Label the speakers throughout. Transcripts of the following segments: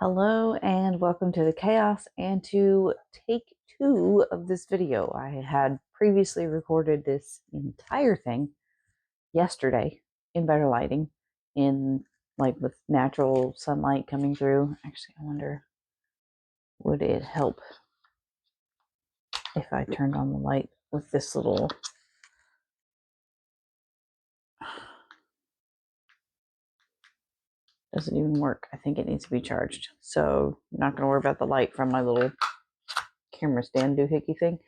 Speaker 1: Hello and welcome to the chaos and to take two of this video. I had previously recorded this entire thing yesterday in better lighting, in like with natural sunlight coming through. Actually, I wonder, would it help if I turned on the light with this little... Doesn't even work. I think it needs to be charged. So I'm not going to worry about the light from my little camera stand doohickey thing.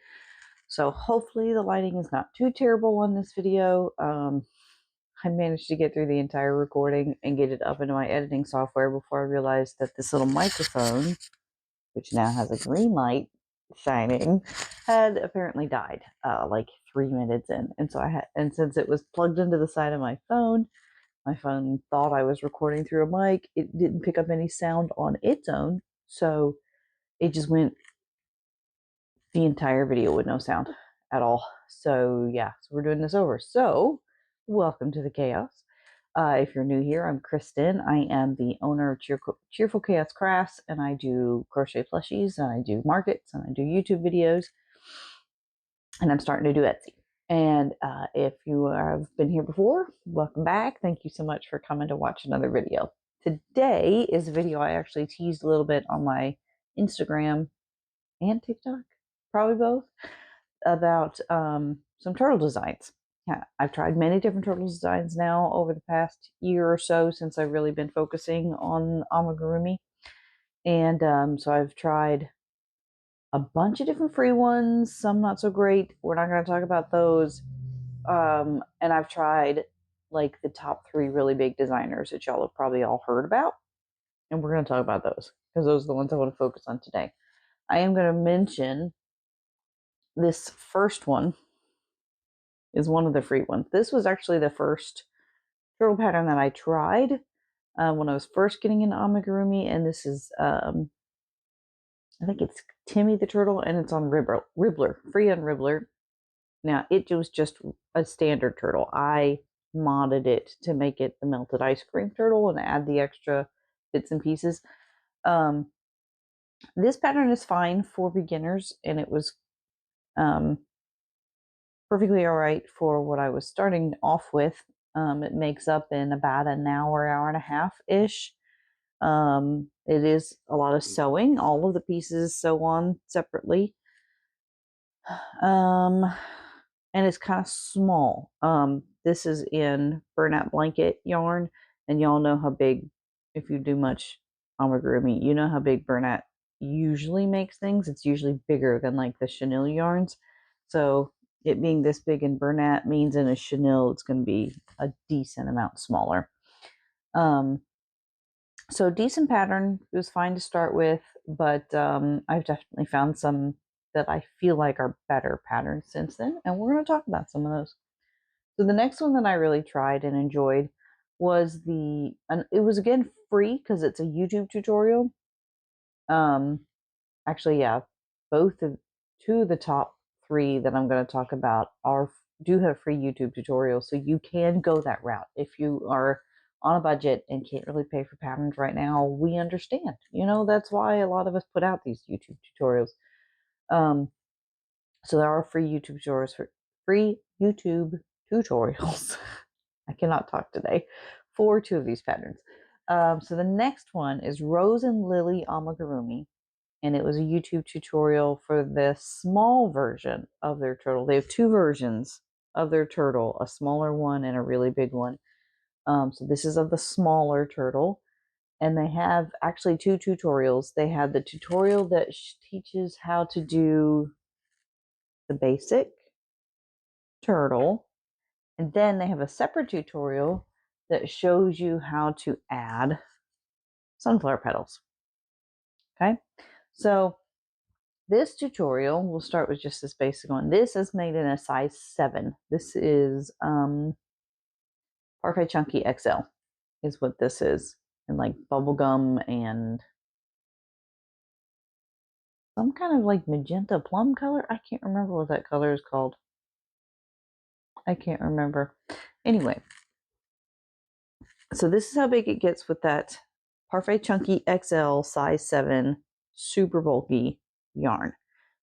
Speaker 1: So hopefully the lighting is not too terrible on this video. I managed to get through the entire recording and get it up into my editing software before I realized that this little microphone, which now has a green light shining, had apparently died like 3 minutes in. And so and since it was plugged into the side of my phone thought I was recording through a mic. It didn't pick up any sound on its own, so it just went the entire video with no sound at all. So yeah, so we're doing this over. So welcome to the chaos. If you're new here, I'm Kristen. I am the owner of Cheerful Chaos Crafts, and I do crochet plushies, and I do markets, and I do YouTube videos, and I'm starting to do Etsy. And if you have been here before, welcome back. Thank you so much for coming to watch another video. Today is a video I actually teased a little bit on my Instagram and TikTok, probably both, about some turtle designs. Yeah, I've tried many different turtle designs now over the past year or so since I've really been focusing on amigurumi. And so I've tried a bunch of different free ones, some not so great. We're not going to talk about those. And I've tried like the top 3 really big designers that y'all have probably all heard about. And we're going to talk about those because those are the ones I want to focus on today. I am going to mention this first one is one of the free ones. This was actually the first turtle pattern that I tried when I was first getting into amigurumi, and this is I think it's Timmy the Turtle, and it's on Ribbler, free on Ribbler. Now, it was just a standard turtle. I modded it to make it the melted ice cream turtle and add the extra bits and pieces. This pattern is fine for beginners, and it was perfectly all right for what I was starting off with. It makes up in about an hour, hour and a half ish. It is a lot of sewing. All of the pieces sew on separately. And it's kind of small. This is in burnout blanket yarn, and y'all know how big, if you do much amigurumi, you know how big burnout usually makes things. It's usually bigger than like the chenille yarns. So it being this big in burnout means in a chenille it's going to be a decent amount smaller. So decent pattern. It was fine to start with, but I've definitely found some that I feel like are better patterns since then, and we're going to talk about some of those. So the next one that I really tried and enjoyed was it was again free because it's a YouTube tutorial. Actually, yeah, two of the top 3 that I'm going to talk about do have free YouTube tutorials, so you can go that route if you are on a budget and can't really pay for patterns right now. We understand. That's why a lot of us put out these YouTube tutorials. So there are free YouTube tutorials. I cannot talk today for 2 of these patterns. So the next one is Rose and Lily Amigurumi, and it was a YouTube tutorial for the small version of their turtle. They have 2 versions of their turtle, a smaller one and a really big one. So this is of the smaller turtle, and they have actually 2 tutorials. They have the tutorial that teaches how to do the basic turtle, and then they have a separate tutorial that shows you how to add sunflower petals. Okay, so this tutorial, we'll start with just this basic one. This is made in a size 7. This is Parfait Chunky XL is what this is, and like bubblegum and some kind of like magenta plum color. I can't remember what that color is called. I can't remember. Anyway, so this is how big it gets with that Parfait Chunky XL size 7 super bulky yarn.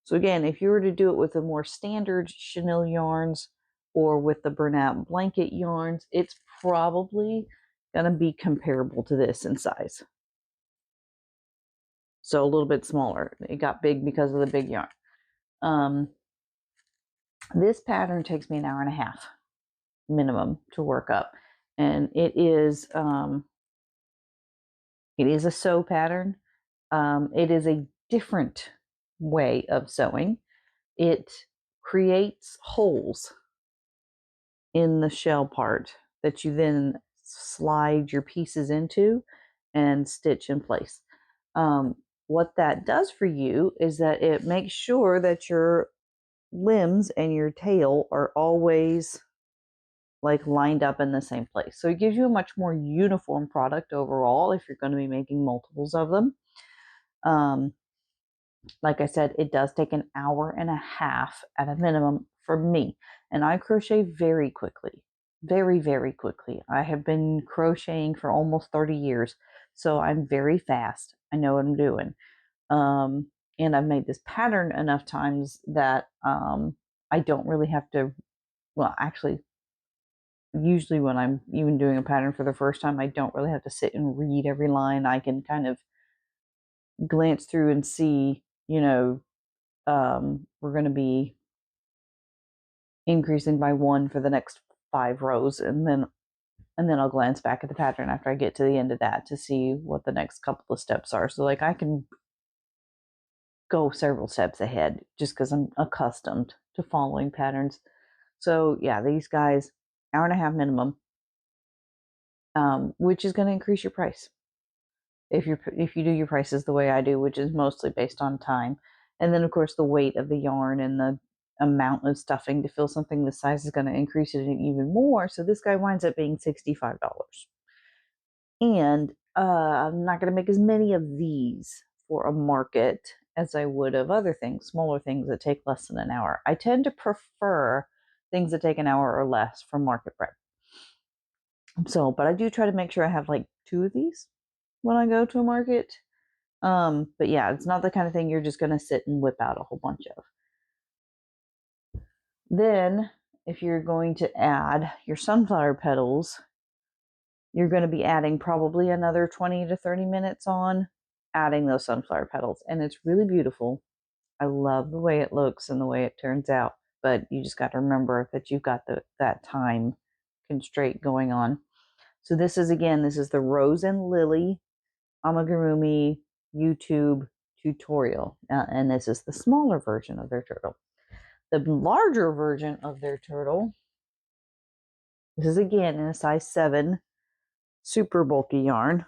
Speaker 1: So again, if you were to do it with the more standard chenille yarns or with the Bernat blanket yarns, it's probably going to be comparable to this in size. So a little bit smaller. It got big because of the big yarn. This pattern takes me an hour and a half minimum to work up. And it is a sew pattern. It is a different way of sewing. It creates holes in the shell part that you then slide your pieces into and stitch in place. What that does for you is that it makes sure that your limbs and your tail are always like lined up in the same place. So it gives you a much more uniform product overall if you're going to be making multiples of them. Like I said, it does take an hour and a half at a minimum for me. And I crochet very quickly, very, very quickly. I have been crocheting for almost 30 years. So I'm very fast. I know what I'm doing. And I've made this pattern enough times that I don't really have to, well, actually, usually when I'm even doing a pattern for the first time, I don't really have to sit and read every line. I can kind of glance through and see, we're going to be increasing by 1 for the next 5 rows, and then I'll glance back at the pattern after I get to the end of that to see what the next couple of steps are. So like I can go several steps ahead just because I'm accustomed to following patterns. So yeah, these guys, hour and a half minimum, which is going to increase your price if you do your prices the way I do, which is mostly based on time. And then of course the weight of the yarn and the amount of stuffing to fill something this size is going to increase it even more. So this guy winds up being $65. And I'm not going to make as many of these for a market as I would of other things, smaller things that take less than an hour. I tend to prefer things that take an hour or less for market prep. So, but I do try to make sure I have like 2 of these when I go to a market. But yeah, it's not the kind of thing you're just going to sit and whip out a whole bunch of. Then, if you're going to add your sunflower petals, you're going to be adding probably another 20 to 30 minutes on adding those sunflower petals. And it's really beautiful. I love the way it looks and the way it turns out. But you just got to remember that you've got that time constraint going on. So this is the Rose and Lily Amigurumi YouTube tutorial. And this is the smaller version of their turtle. The larger version of their turtle, this is again in a size 7 super bulky yarn.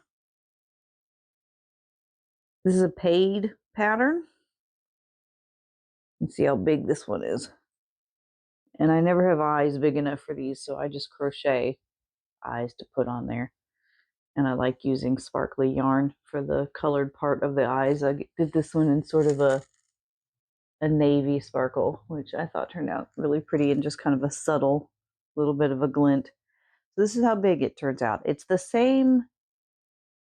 Speaker 1: This is a paid pattern. You can see how big this one is. And I never have eyes big enough for these, so I just crochet eyes to put on there. And I like using sparkly yarn for the colored part of the eyes. I did this one in sort of a navy sparkle, which I thought turned out really pretty and just kind of a subtle little bit of a glint. So this is how big it turns out. It's the same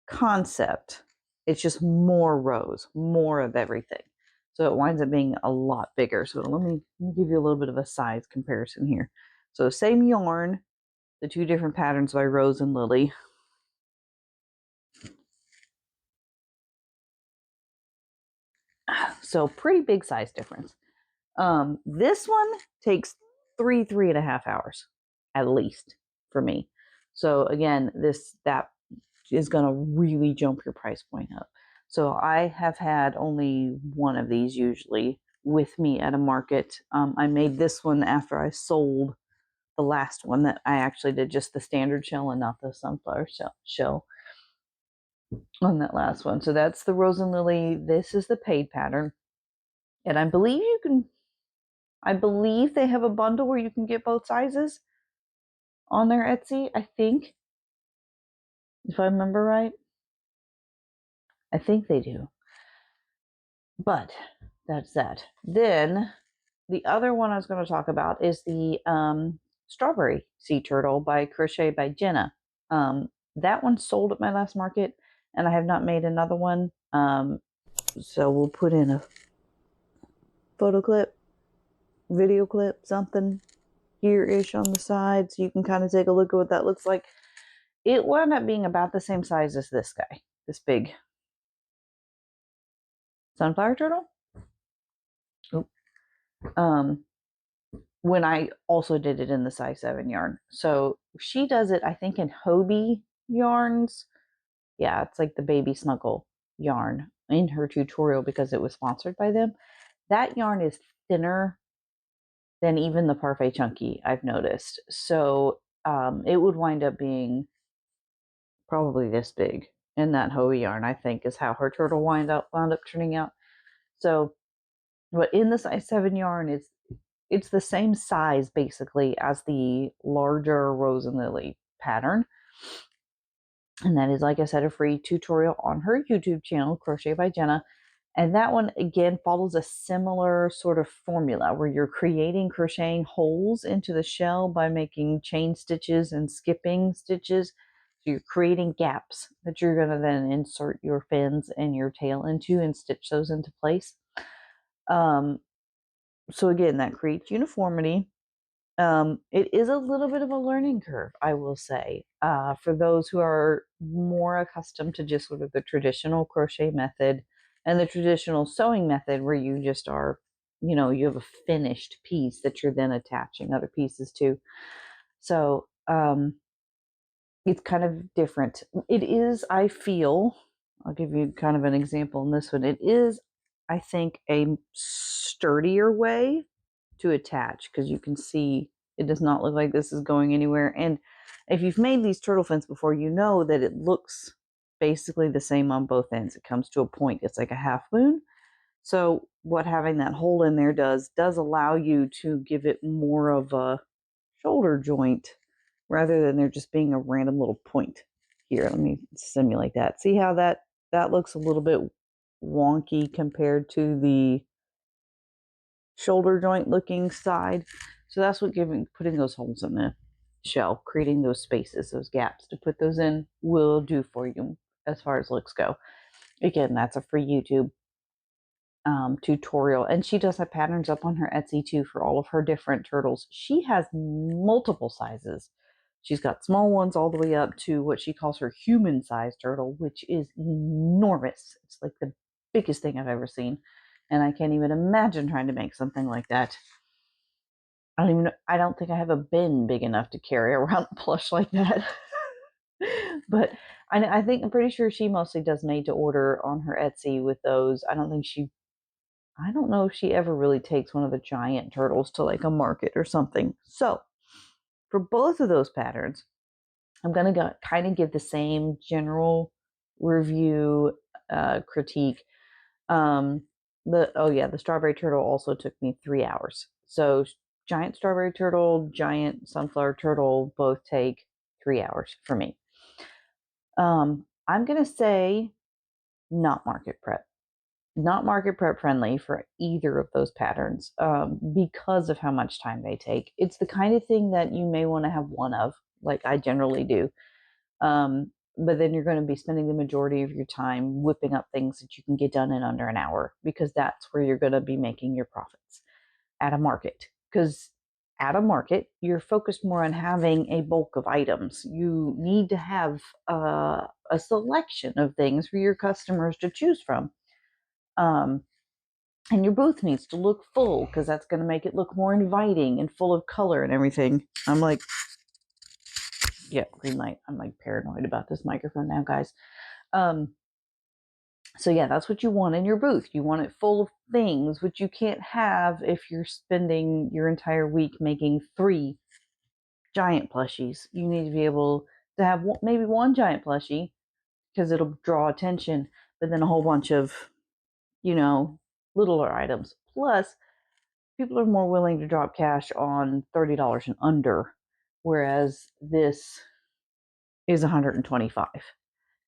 Speaker 1: concept. It's just more rows, more of everything. So it winds up being a lot bigger. So let me give you a little bit of a size comparison here. So same yarn, the 2 different patterns by Rose and Lily. So pretty big size difference. This one takes 3.5 hours at least for me. So again, that is going to really jump your price point up. So I have had only one of these usually with me at a market. I made this one after I sold the last one that I actually did just the standard shell and not the sunflower shell on that last one. So that's the Rose and Lily. This is the paid pattern. And I believe they have a bundle where you can get both sizes on their Etsy, I think. If I remember right. I think they do. But that's that. Then the other one I was going to talk about is the Strawberry Sea Turtle by Crochet by Jenna. That one sold at my last market. and I have not made another one. So we'll put in a photo clip, video clip, something here-ish on the side so you can kind of take a look at what that looks like. It wound up being about the same size as this guy, this big sunflower turtle. When I also did it in the size 7 yarn. So she does it, I think, in Hobie yarns. Yeah, it's like the baby snuggle yarn in her tutorial because it was sponsored by them. That yarn is thinner than even the Parfait Chunky, I've noticed. So it would wind up being probably this big in that Hobie yarn, I think, is how her turtle wound up turning out. So, but in the size 7 yarn, it's the same size basically as the larger Rose and Lily pattern. And that is, like I said, a free tutorial on her YouTube channel, Crochet by Jenna. And that one, again, follows a similar sort of formula where you're crocheting holes into the shell by making chain stitches and skipping stitches. So you're creating gaps that you're going to then insert your fins and your tail into and stitch those into place. So again, that creates uniformity. It is a little bit of a learning curve, I will say, for those who are more accustomed to just sort of the traditional crochet method and the traditional sewing method where you just are, you have a finished piece that you're then attaching other pieces to. So it's kind of different. It is, I feel, I'll give you kind of an example in this one. It is, I think, a sturdier way to attach because you can see it does not look like this is going anywhere. And if you've made these turtle fins before, you know that it looks basically the same on both ends. It comes to a point. It's like a half moon. So what having that hole in there does allow you to give it more of a shoulder joint rather than there just being a random little point. Here, let me simulate that. See how that looks a little bit wonky compared to the shoulder joint looking side. So that's what putting those holes in the shell, creating those spaces, those gaps to put those in will do for you as far as looks go. Again, that's a free YouTube tutorial. And she does have patterns up on her Etsy too for all of her different turtles. She has multiple sizes. She's got small ones all the way up to what she calls her human size turtle, which is enormous. It's like the biggest thing I've ever seen. And I can't even imagine trying to make something like that. I don't think I have a bin big enough to carry around a plush like that. But I'm pretty sure she mostly does made to order on her Etsy with those. I don't know if she ever really takes one of the giant turtles to like a market or something. So for both of those patterns, I'm going to kind of give the same general review critique. The strawberry turtle also took me 3 hours. So giant strawberry turtle, giant sunflower turtle both take 3 hours for me. I'm going to say not market prep friendly for either of those patterns because of how much time they take. It's the kind of thing that you may want to have one of, like I generally do. But then you're going to be spending the majority of your time whipping up things that you can get done in under an hour because that's where you're going to be making your profits at a market. Because at a market, you're focused more on having a bulk of items. You need to have a selection of things for your customers to choose from. And your booth needs to look full because that's going to make it look more inviting and full of color and everything. I'm like, yeah, green light. I'm like paranoid about this microphone now, guys. So yeah, that's what you want in your booth. You want it full of things, which you can't have if you're spending your entire week making 3 giant plushies. You need to be able to have maybe one giant plushie because it'll draw attention, but then a whole bunch of, littler items. Plus, people are more willing to drop cash on $30 and under, whereas this is $125.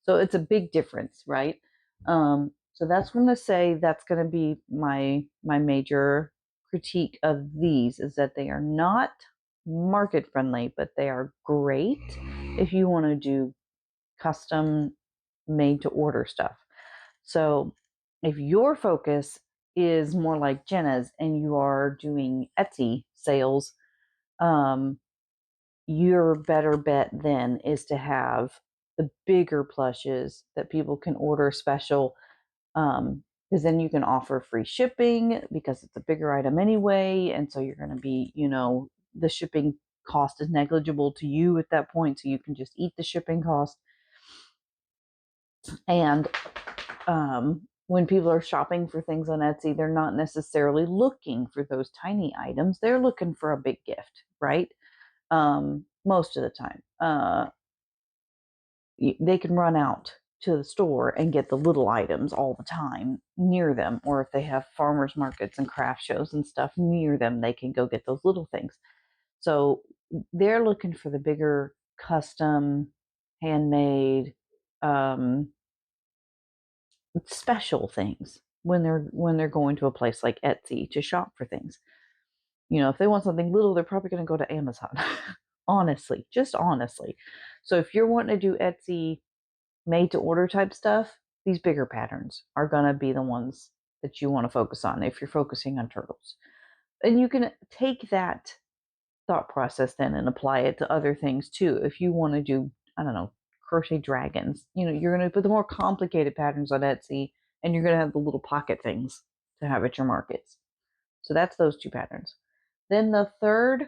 Speaker 1: So it's a big difference, right? So that's going to say that's going to be my major critique of these is that they are not market friendly, but they are great if you want to do custom made to order stuff. So if your focus is more like Jenna's and you are doing Etsy sales, your better bet then is to have the bigger plushes that people can order special, because then you can offer free shipping because it's a bigger item anyway, and so you're going to be, the shipping cost is negligible to you at that point, so you can just eat the shipping cost. And when people are shopping for things on Etsy, they're not necessarily looking for those tiny items. They're looking for a big gift, right? Most of the time. They can run out to the store and get the little items all the time near them. Or if they have farmers markets and craft shows and stuff near them, they can go get those little things. So they're looking for the bigger, custom, handmade, special things when they're going to a place like Etsy to shop for things. If they want something little, they're probably going to go to Amazon. Honestly, just honestly. So if you're wanting to do Etsy made to order type stuff, these bigger patterns are going to be the ones that you want to focus on if you're focusing on turtles. And you can take that thought process then and apply it to other things too. If you want to do, I don't know, crochet dragons, you're going to put the more complicated patterns on Etsy, and you're going to have the little pocket things to have at your markets. So that's those two patterns. Then the third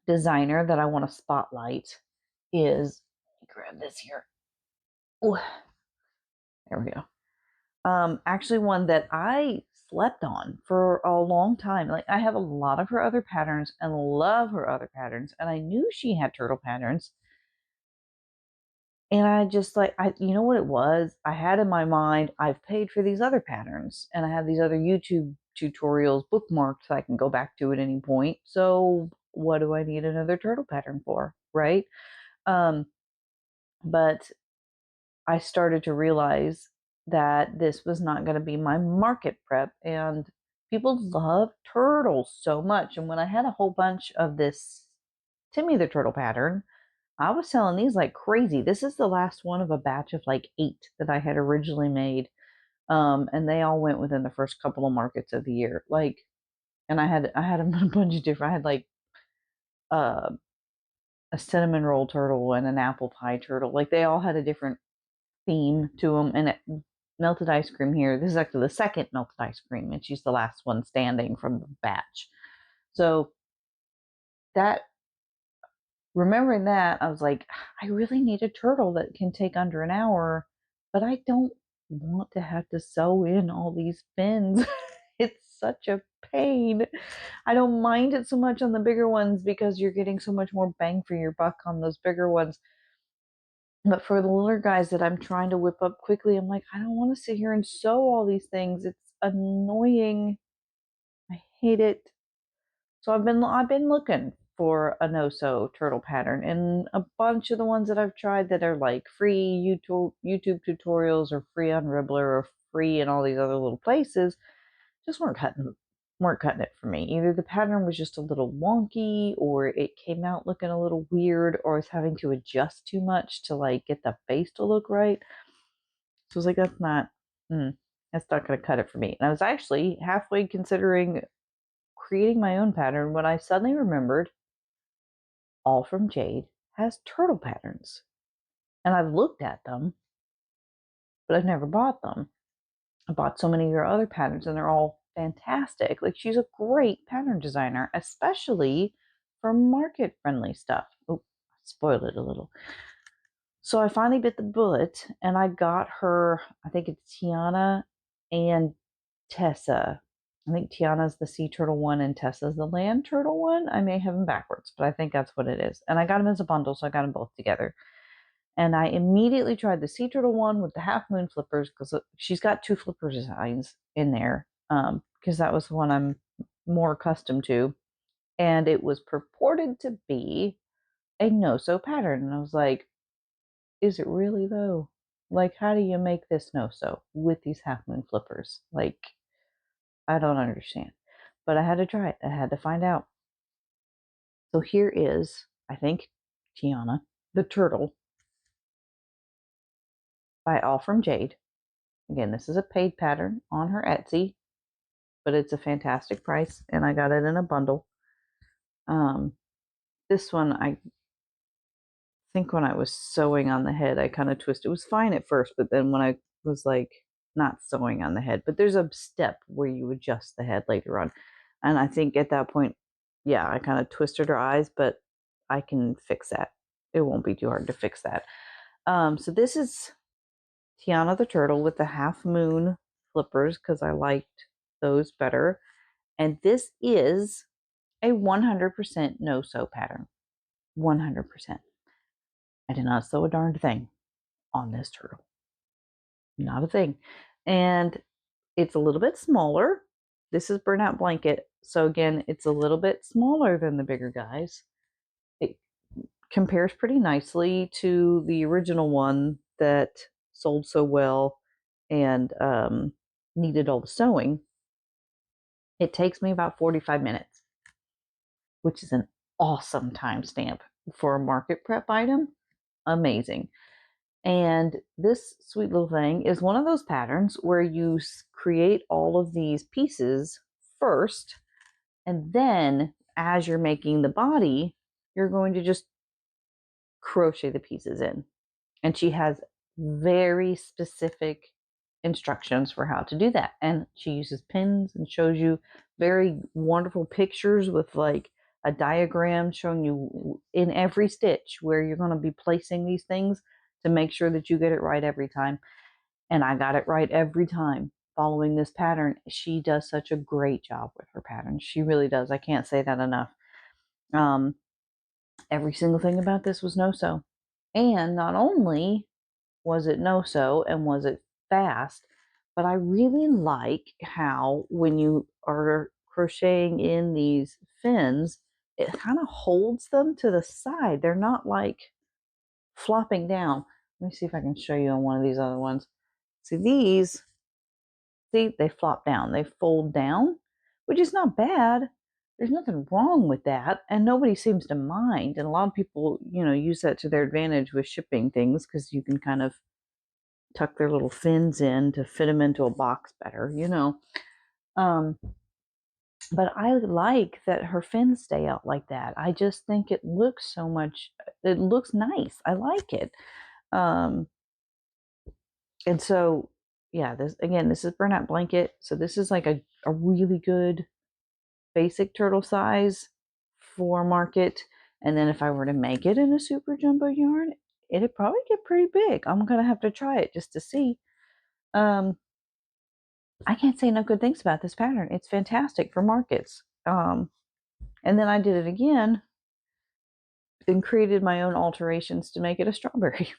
Speaker 1: designer that I want to spotlight is, grab this here. Ooh, there we go. Actually one that I slept on for a long time. Like, I have a lot of her other patterns and love her other patterns, and I knew she had turtle patterns. And I just you know what it was? I had in my mind, I've paid for these other patterns and I have these other YouTube tutorials bookmarked so I can go back to at any point. So what do I need another turtle pattern for? Right? But I started to realize that this was not going to be my market prep, and people love turtles so much. And when I had a whole bunch of this Timmy the Turtle pattern, I was selling these like crazy. This is the last one of a batch of like 8 that I had originally made. And they all went within the first couple of markets of the year. And I had a bunch of different. I had like uh, a cinnamon roll turtle and an apple pie turtle. Like, they all had a different theme to them. And melted ice cream here. This is actually the second melted ice cream, and she's the last one standing from the batch. So that, remembering that, I was like, I really need a turtle that can take under an hour, but I don't want to have to sew in all these fins. It's such a pain. I don't mind it so much on the bigger ones because you're getting so much more bang for your buck on those bigger ones. But for the littler guys that I'm trying to whip up quickly, I'm like, I don't want to sit here and sew all these things. It's annoying. I hate it. So I've been looking for a no-sew turtle pattern, and a bunch of the ones that I've tried that are like free YouTube tutorials or free on Ribbler or free in all these other little places just weren't cutting it for me. Either the pattern was just a little wonky, or it came out looking a little weird, or I was having to adjust too much to like get the face to look right. So I was like, that's not going to cut it for me. And I was actually halfway considering creating my own pattern when I suddenly remembered All From Jade has turtle patterns. And I've looked at them, but I've never bought them. I bought so many of your other patterns, and they're all fantastic. Like, she's a great pattern designer, especially for market friendly stuff. Oh, I spoiled it a little. So I finally bit the bullet, and I got her, I think it's Tiana and Tessa. I think Tiana's the sea turtle one and Tessa's the land turtle one. I may have them backwards, but I think that's what it is. And I got them as a bundle, so I got them both together. And I immediately tried the sea turtle one with the half moon flippers, because she's got 2 flipper designs in there, because that was the one I'm more accustomed to. And it was purported to be a no-sew pattern. And I was like, is it really though? Like, how do you make this no-sew with these half moon flippers? Like, I don't understand. But I had to try it. I had to find out. So here is, I think, Tiana, the turtle. by All From Jade. Again, this is a paid pattern on her Etsy, but it's a fantastic price, and I got it in a bundle. This one, I think when I was sewing on the head, I kind of twisted. It was fine at first, but then when I was like not sewing on the head, but there's a step where you adjust the head later on. And I think at that point, yeah, I kind of twisted her eyes, but I can fix that. It won't be too hard to fix that. So this is Tiana the turtle with the half moon flippers because I liked those better. And this is a 100% no sew pattern. 100%. I did not sew a darned thing on this turtle. Not a thing. And it's a little bit smaller. This is Burnout Blanket. So again, it's a little bit smaller than the bigger guys. It compares pretty nicely to the original one that sold so well and needed all the sewing. It takes me about 45 minutes, which is an awesome timestamp for a market prep item. Amazing. And this sweet little thing is one of those patterns where you create all of these pieces first, and then as you're making the body, you're going to just crochet the pieces in. And she has very specific instructions for how to do that. And she uses pins and shows you very wonderful pictures with like a diagram showing you in every stitch where you're going to be placing these things to make sure that you get it right every time. And I got it right every time following this pattern. She does such a great job with her patterns. She really does. I can't say that enough. Every single thing about this was no sew. And not only was it no sew and was it fast, but I really like how when you are crocheting in these fins, it kind of holds them to the side. They're not like flopping down. Let me see if I can show you on one of these other ones. See these, see, they flop down, they fold down, which is not bad. There's nothing wrong with that, and nobody seems to mind. And a lot of people, use that to their advantage with shipping things because you can kind of tuck their little fins in to fit them into a box better, But I like that her fins stay out like that. I just think it looks it looks nice. I like it. And so, yeah, this is Burnout Blanket. So this is like a really good basic turtle size for market. And then if I were to make it in a super jumbo yarn, it'd probably get pretty big. I'm going to have to try it just to see. I can't say enough good things about this pattern. It's fantastic for markets. And then I did it again and created my own alterations to make it a strawberry.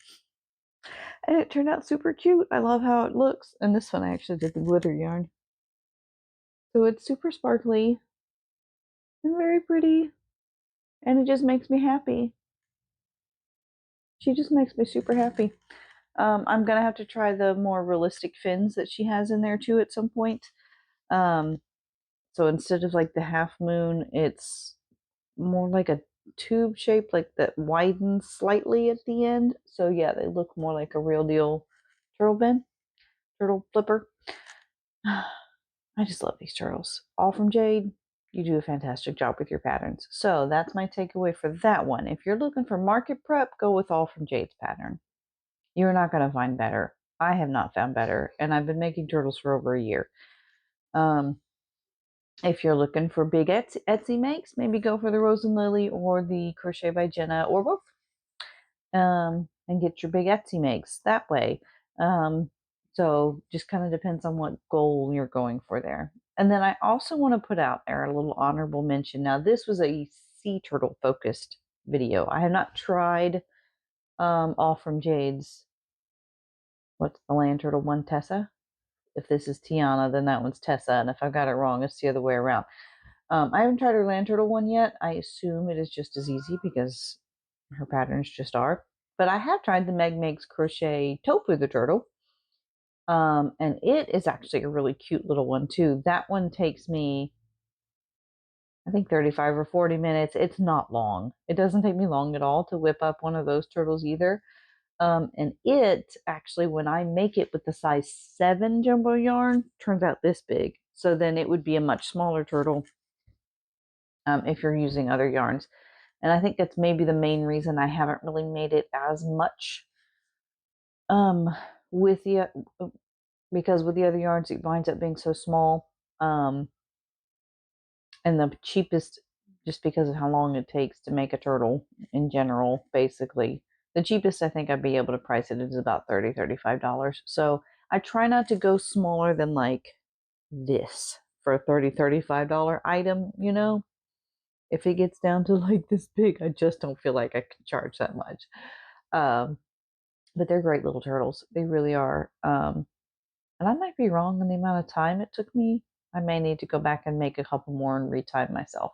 Speaker 1: And it turned out super cute. I love how it looks. And this one I actually did the glitter yarn. So it's super sparkly and very pretty. And it just makes me happy. She just makes me super happy. I'm going to have to try the more realistic fins that she has in there too at some point. So instead of like the half moon, it's more like a tube shape, like that widens slightly at the end. So yeah, they look more like a real deal turtle flipper. I just love these turtles. All From Jade. You do a fantastic job with your patterns. So that's my takeaway for that one. If you're looking for market prep, go with All From Jade's pattern. You're not going to find better. I have not found better, and I've been making turtles for over a year. If you're looking for big Etsy makes, maybe go for the Rose and Lily or the Crochet by Jenna or both. And get your big Etsy makes that way. So just kind of depends on what goal you're going for there. And then I also want to put out there a little honorable mention. Now, this was a sea turtle focused video. I have not tried All From Jade's, what's the land turtle one, Tessa? If this is Tiana, then that one's Tessa. And if I got it wrong, it's the other way around. I haven't tried her land turtle one yet. I assume it is just as easy because her patterns just are. But I have tried the Meg Makes Crochet Tofu the turtle. And it is actually a really cute little one too. That one takes me, I think 35 or 40 minutes. It's not long. It doesn't take me long at all to whip up one of those turtles either. And it actually, when I make it with the size 7 jumbo yarn, turns out this big. So then it would be a much smaller turtle if you're using other yarns. And I think that's maybe the main reason I haven't really made it as much with the because with the other yarns it winds up being so small. And the cheapest, just because of how long it takes to make a turtle in general, basically the cheapest I think I'd be able to price it is about $35. So I try not to go smaller than like this for a $35 item, you know. If it gets down to like this big, I just don't feel like I can charge that much. But they're great little turtles. They really are. And I might be wrong on the amount of time it took me. I may need to go back and make a couple more and retime myself.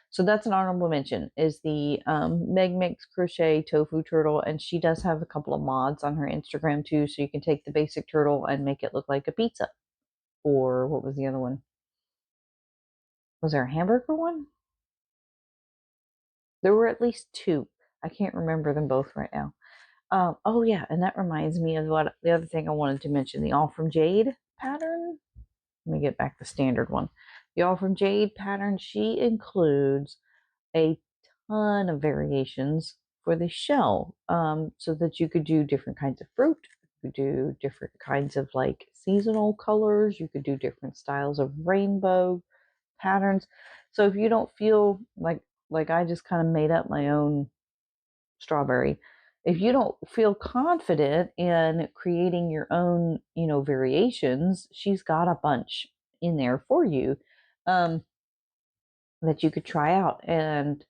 Speaker 1: So that's an honorable mention, is the Meg Makes Crochet Tofu Turtle. And she does have a couple of mods on her Instagram too. So you can take the basic turtle and make it look like a pizza. Or what was the other one? Was there a hamburger one? There were at least two. I can't remember them both right now. Oh yeah, and that reminds me of what the other thing I wanted to mention, the All from Jade pattern. Let me get back the standard one. The All from Jade pattern, she includes a ton of variations for the shell, so that you could do different kinds of fruit, you could do different kinds of like seasonal colors, you could do different styles of rainbow patterns. So if you don't feel like I just kind of made up my own strawberry, if you don't feel confident in creating your own, you know, variations, she's got a bunch in there for you, that you could try out. And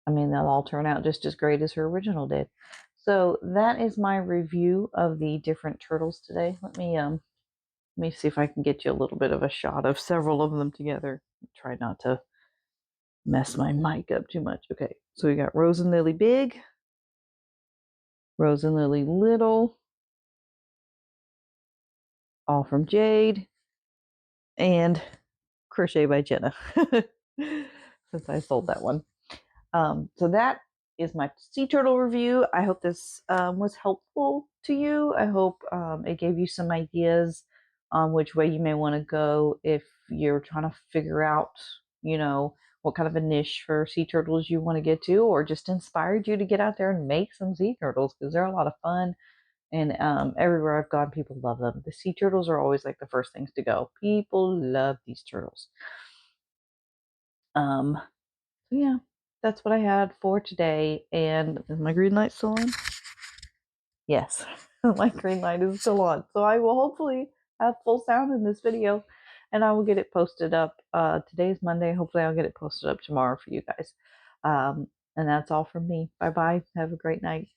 Speaker 1: I mean, they'll all turn out just as great as her original did. So that is my review of the different turtles today. Let me see if I can get you a little bit of a shot of several of them together. Try not to mess my mic up too much. Okay, so we got Rose and Lily Big, Rose and Lily Little, All from Jade, and Crochet by Jenna. Since I sold that one. So that is my sea turtle review. I hope this was helpful to you. I hope it gave you some ideas on which way you may want to go if you're trying to figure out, you know, what kind of a niche for sea turtles you want to get to, or just inspired you to get out there and make some sea turtles, because they're a lot of fun. And everywhere I've gone, people love them. The sea turtles are always like the first things to go. People love these turtles. So yeah, that's what I had for today. And is my green light still on? Yes, my green light is still on. So I will hopefully have full sound in this video, and I will get it posted up. Today's Monday. Hopefully I'll get it posted up tomorrow for you guys. And that's all from me. Bye bye. Have a great night.